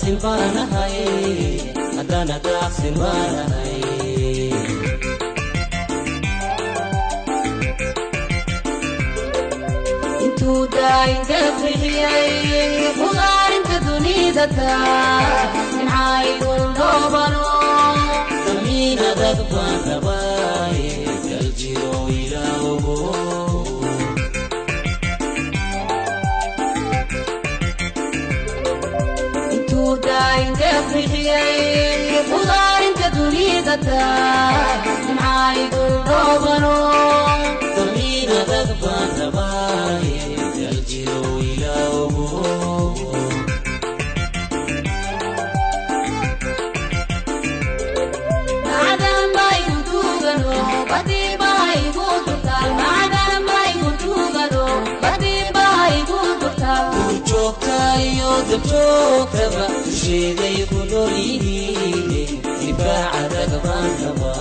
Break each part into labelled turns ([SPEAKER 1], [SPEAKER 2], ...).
[SPEAKER 1] daaqsin baanahay haddana daaqsin baanahay intuu daayinka bixiyay khudaarinta dunida nimcaydul dhoobano damiin adag baan rabay daljiro ilaawo intuu daayinka bixiyay khudaarinta dunida nimcaydul dhoobano damiin adag baan rabay daljiro ilaawo دبجوكتبا شيدي كنوليني دفاع دقبان كبا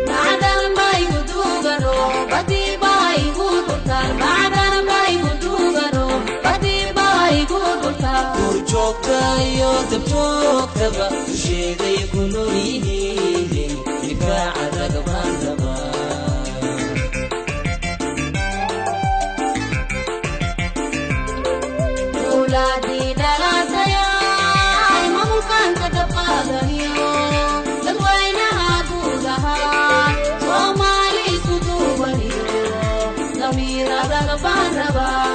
[SPEAKER 1] معدن باي كدوغنو بدي باي كدوغتال معدن باي كدوغنو بدي باي كدوغتال دبجوكتبا شيدي كنوليني دفاع دقبان كبا ولادينا غاسيا ممكن تتفاضليو لقوينها قوزها ومالي سدوبنيو ضميرا دقبان ربا